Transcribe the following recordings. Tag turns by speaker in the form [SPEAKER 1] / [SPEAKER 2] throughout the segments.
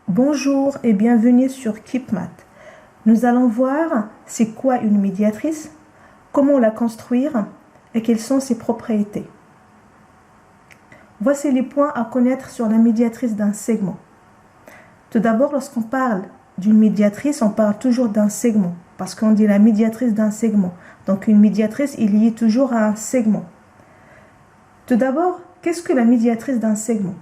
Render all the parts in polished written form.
[SPEAKER 1] Bonjour et bienvenue sur KeepMath. Nous allons voir c'est quoi une médiatrice, comment la construire et quelles sont ses propriétés. Voici les points à connaître sur la médiatrice d'un segment. Tout d'abord, lorsqu'on parle d'une médiatrice, on parle toujours d'un segment parce qu'on dit la médiatrice d'un segment. Donc une médiatrice est liée toujours à un segment. Tout d'abord, qu'est-ce que la médiatrice d'un segment?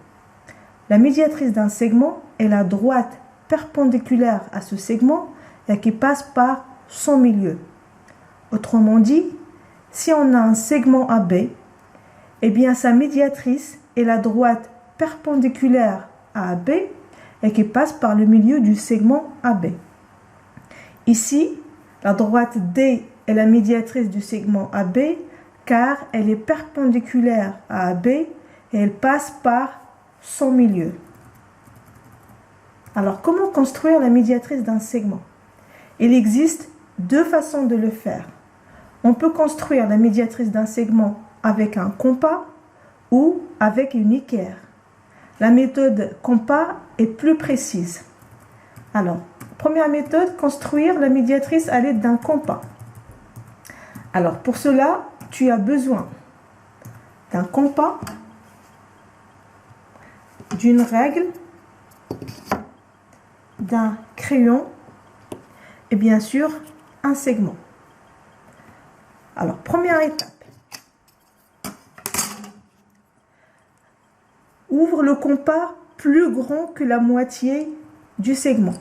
[SPEAKER 1] La médiatrice d'un segment est la droite perpendiculaire à ce segment et qui passe par son milieu. Autrement dit, si on a un segment AB, eh bien sa médiatrice est la droite perpendiculaire à AB et qui passe par le milieu du segment AB. Ici, la droite D est la médiatrice du segment AB car elle est perpendiculaire à AB et elle passe par son milieu. Alors, comment construire la médiatrice d'un segment? Il existe deux façons de le faire. On peut construire la médiatrice d'un segment avec un compas ou avec une équerre. La méthode compas est plus précise. Alors, première méthode, construire la médiatrice à l'aide d'un compas. Alors, pour cela, tu as besoin d'un compas, d'une règle, d'un crayon et bien sûr un segment. Alors, première étape. Ouvre le compas plus grand que la moitié du segment.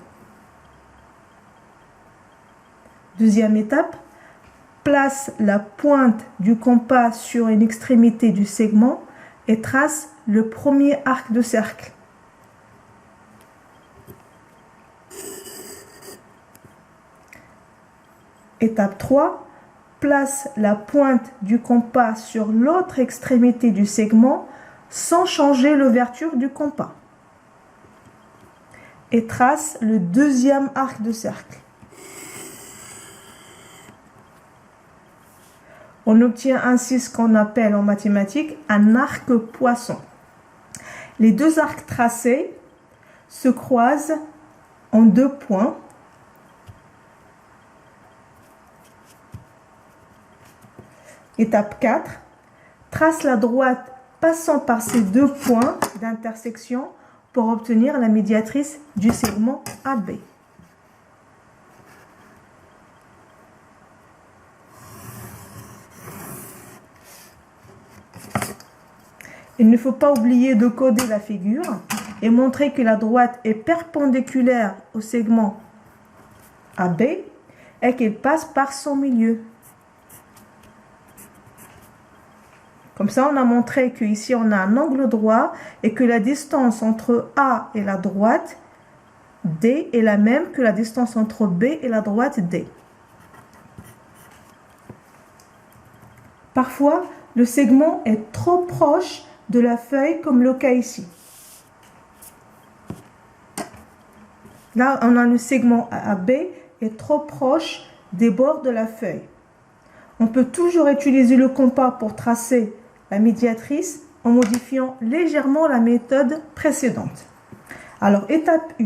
[SPEAKER 1] Deuxième étape. Place la pointe du compas sur une extrémité du segment et trace le premier arc de cercle. Étape 3. Place la pointe du compas sur l'autre extrémité du segment sans changer l'ouverture du compas. Et trace le deuxième arc de cercle. On obtient ainsi ce qu'on appelle en mathématiques un arc poisson. Les deux arcs tracés se croisent en deux points. Étape 4. Trace la droite passant par ces deux points d'intersection pour obtenir la médiatrice du segment AB. Il ne faut pas oublier de coder la figure et montrer que la droite est perpendiculaire au segment AB et qu'elle passe par son milieu. Comme ça, on a montré qu'ici, on a un angle droit et que la distance entre A et la droite D est la même que la distance entre B et la droite D. Parfois, le segment est trop proche de la feuille, comme le cas ici. Là, on a le segment AB est trop proche des bords de la feuille. On peut toujours utiliser le compas pour tracer la médiatrice en modifiant légèrement la méthode précédente. Alors, étape 1.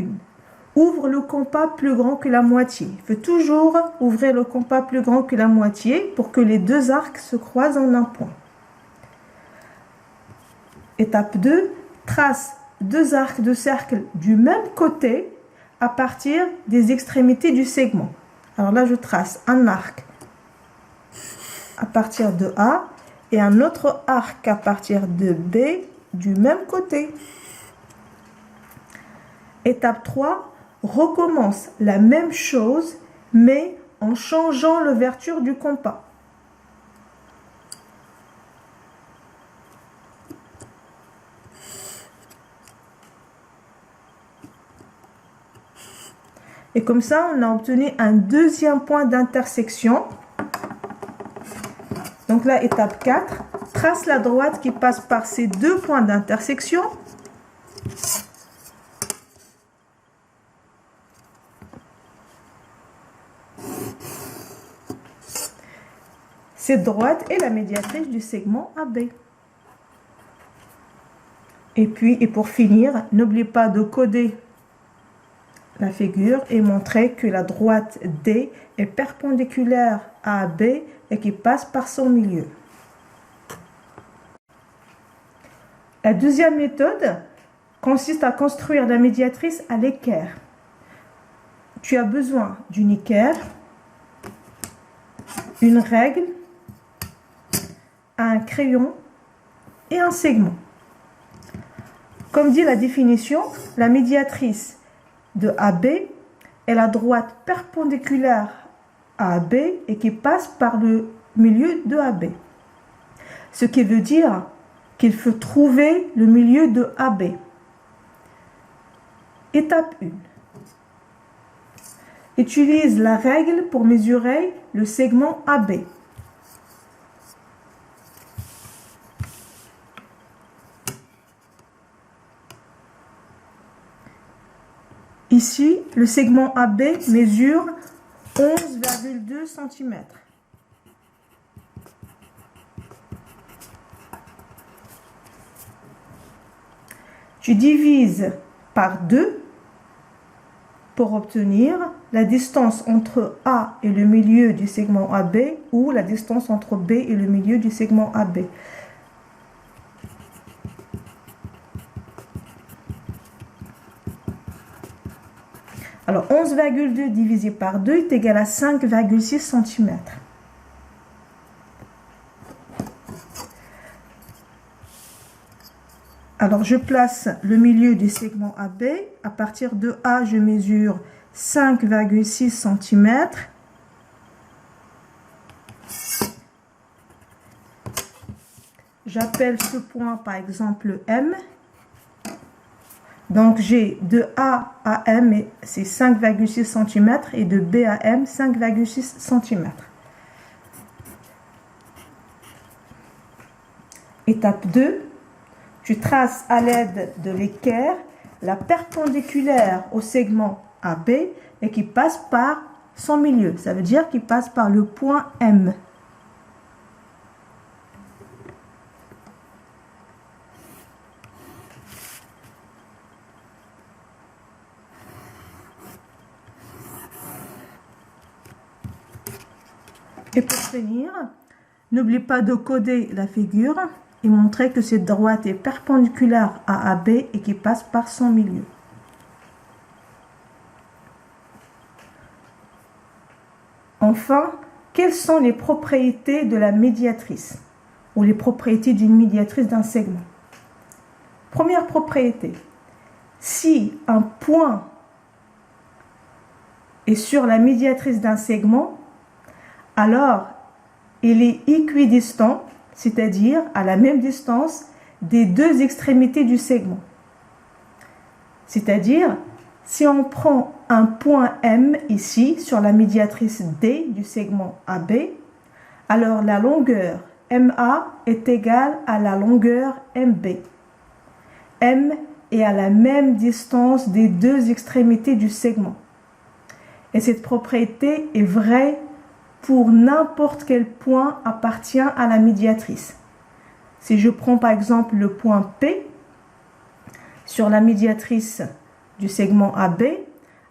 [SPEAKER 1] Ouvre le compas plus grand que la moitié. Il faut toujours ouvrir le compas plus grand que la moitié pour que les deux arcs se croisent en un point. Étape 2. Trace deux arcs de cercle du même côté à partir des extrémités du segment. Alors là, je trace un arc à partir de A et un autre arc à partir de B du même côté. Étape 3. Recommence la même chose, mais en changeant l'ouverture du compas. Et comme ça, on a obtenu un deuxième point d'intersection. Donc là, étape 4, trace la droite qui passe par ces deux points d'intersection. Cette droite est la médiatrice du segment AB. Et pour finir, n'oubliez pas de coder la figure et montrer que la droite D est perpendiculaire à AB et qui passe par son milieu. La deuxième méthode consiste à construire la médiatrice à l'équerre. Tu as besoin d'une équerre, une règle, un crayon et un segment. Comme dit la définition, la médiatrice de AB est la droite perpendiculaire à AB et qui passe par le milieu de AB. Ce qui veut dire qu'il faut trouver le milieu de AB. Étape 1. Utilise la règle pour mesurer le segment AB. Ici, le segment AB mesure 11,2 cm. Tu divises par 2 pour obtenir la distance entre A et le milieu du segment AB ou la distance entre B et le milieu du segment AB. Alors 11,2 divisé par 2 est égal à 5,6 cm. Alors je place le milieu du segment AB. À partir de A, je mesure 5,6 cm. J'appelle ce point par exemple M. Donc j'ai de A à M, c'est 5,6 cm et de B à M, 5,6 cm. Étape 2, tu traces à l'aide de l'équerre la perpendiculaire au segment AB et qui passe par son milieu. Ça veut dire qu'il passe par le point M. Et pour finir, n'oublie pas de coder la figure et montrer que cette droite est perpendiculaire à AB et qui passe par son milieu. Enfin, quelles sont les propriétés de la médiatrice ou les propriétés d'une médiatrice d'un segment? Première propriété, si un point est sur la médiatrice d'un segment, alors il est équidistant, c'est-à-dire à la même distance des deux extrémités du segment. C'est-à-dire, si on prend un point M ici sur la médiatrice D du segment AB, alors la longueur MA est égale à la longueur MB. M est à la même distance des deux extrémités du segment. Et cette propriété est vraie pour n'importe quel point appartient à la médiatrice. Si je prends par exemple le point P sur la médiatrice du segment AB,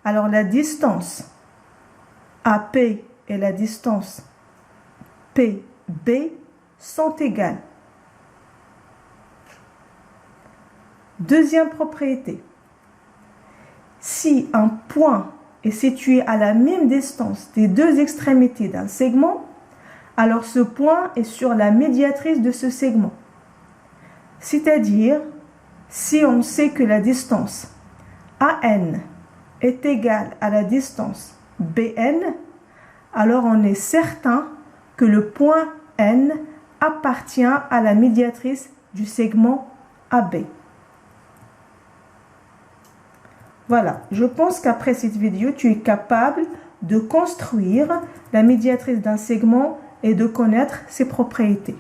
[SPEAKER 1] alors la distance AP et la distance PB sont égales. Deuxième propriété, si un point est situé à la même distance des deux extrémités d'un segment, alors ce point est sur la médiatrice de ce segment. C'est-à-dire, si on sait que la distance AN est égale à la distance BN, alors on est certain que le point N appartient à la médiatrice du segment AB. Voilà, je pense qu'après cette vidéo, tu es capable de construire la médiatrice d'un segment et de connaître ses propriétés.